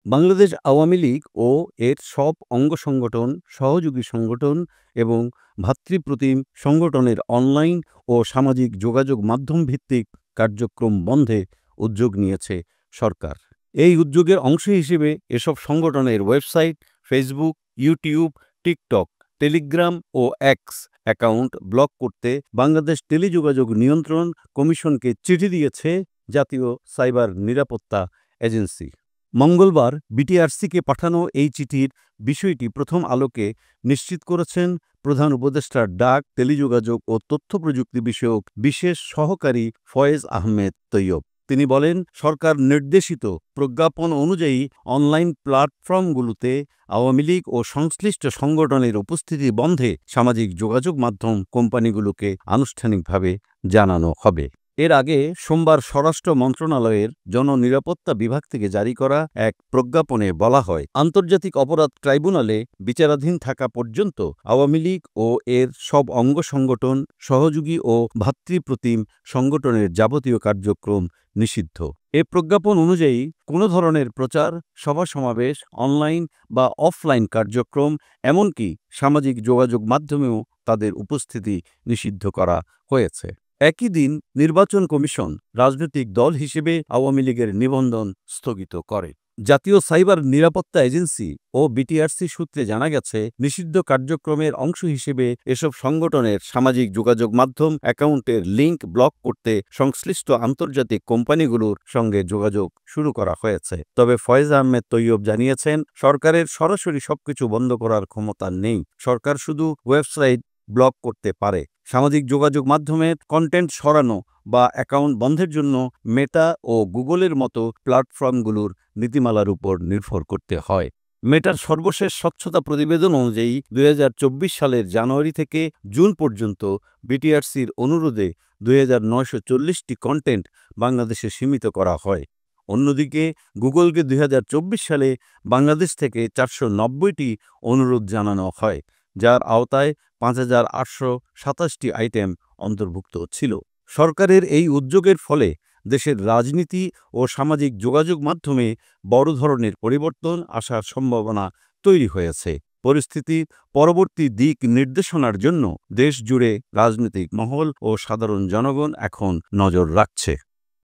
বাংলাদেশ আওয়ামী লীগ ও এর সব অঙ্গ সংগঠন, সহযোগী সংগঠন এবং ভ্রাতৃপ্রতিম সংগঠনের অনলাইন ও সামাজিক যোগাযোগ মাধ্যম ভিত্তিক কার্যক্রম বন্ধে উদ্যোগ নিয়েছে সরকার। এই উদ্যোগের অংশ হিসেবে এসব সংগঠনের website, Facebook, YouTube, TikTok, Telegram ও এক্স অ্যাকাউন্ট ব্লক করতে বাংলাদেশ টেলিযোগাযোগ নিয়ন্ত্রণ কমিশনকে চিঠি দিয়েছে জাতীয় সাইবার নিরাপত্তা এজেন্সি। মঙ্গলবার বিটিআরসিকে পাঠানো এই চিঠির বিষয়টি প্রথম আলোকে নিশ্চিত করেছেন প্রধান উপদেষ্টার ডাক, টেলিযোগাযোগ ও তথ্য প্রযুক্তি বিষয়ক বিশেষ সহকারী ফয়েজ আহমেদ তৈয়ব। তিনি বলেন, সরকার নির্দেশিত প্রজ্ঞাপন অনুযায়ী অনলাইন প্ল্যাটফর্মগুলোতে আওয়ামী লীগ ও সংশ্লিষ্ট সংগঠনের উপস্থিতি বন্ধে সামাজিক যোগাযোগ মাধ্যম কোম্পানিগুলোকে আনুষ্ঠানিকভাবে জানানো হবে। এর আগে সোমবার স্বরাষ্ট্র মন্ত্রণালয়ের জননিরাপত্তা বিভাগ থেকে জারি করা এক প্রজ্ঞাপনে বলা হয়, আন্তর্জাতিক অপরাধ ট্রাইব্যুনালে বিচারাধীন থাকা পর্যন্ত আওয়ামী লীগ ও এর সব অঙ্গ সংগঠন, সহযোগী ও ভ্রাতৃপ্রতিম সংগঠনের যাবতীয় কার্যক্রম নিষিদ্ধ। এ প্রজ্ঞাপন অনুযায়ী কোনো ধরনের প্রচার, সভা সমাবেশ, অনলাইন বা অফলাইন কার্যক্রম, এমনকি সামাজিক যোগাযোগ মাধ্যমেও তাদের উপস্থিতি নিষিদ্ধ করা হয়েছে। একই দিন নির্বাচন কমিশন রাজনৈতিক দল হিসেবে আওয়ামী লীগের নিবন্ধন স্থগিত করে। জাতীয় সাইবার নিরাপত্তা এজেন্সি ও বিটিআরসি সূত্রে জানা গেছে, নিষিদ্ধ কার্যক্রমের অংশ হিসেবে এসব সংগঠনের সামাজিক যোগাযোগ মাধ্যম অ্যাকাউন্টের লিঙ্ক ব্লক করতে সংশ্লিষ্ট আন্তর্জাতিক কোম্পানিগুলোর সঙ্গে যোগাযোগ শুরু করা হয়েছে। তবে ফয়েজ আহমেদ তৈয়ব জানিয়েছেন, সরকারের সরাসরি সবকিছু বন্ধ করার ক্ষমতা নেই। সরকার শুধু ওয়েবসাইট ব্লক করতে পারে। সামাজিক যোগাযোগ মাধ্যমের কন্টেন্ট সরানো বা অ্যাকাউন্ট বন্ধের জন্য মেটা ও গুগলের মতো প্ল্যাটফর্মগুলোর নীতিমালার উপর নির্ভর করতে হয়। মেটার সর্বশেষ স্বচ্ছতা প্রতিবেদন অনুযায়ী ২০২৪ সালের জানুয়ারি থেকে জুন পর্যন্ত বিটিআরসির অনুরোধে ২৯৪০টি কন্টেন্ট বাংলাদেশে সীমিত করা হয়। অন্যদিকে গুগলকে ২০২৪ সালে বাংলাদেশ থেকে ৪৯০টি অনুরোধ জানানো হয়, যার আওতায় ৫,৮২৭টি আইটেম অন্তর্ভুক্ত ছিল। সরকারের এই উদ্যোগের ফলে দেশের রাজনীতি ও সামাজিক যোগাযোগ মাধ্যমে বড় ধরনের পরিবর্তন আসার সম্ভাবনা তৈরি হয়েছে। পরিস্থিতির পরবর্তী দিক নির্দেশনার জন্য দেশ জুড়ে রাজনৈতিক মহল ও সাধারণ জনগণ এখন নজর রাখছে।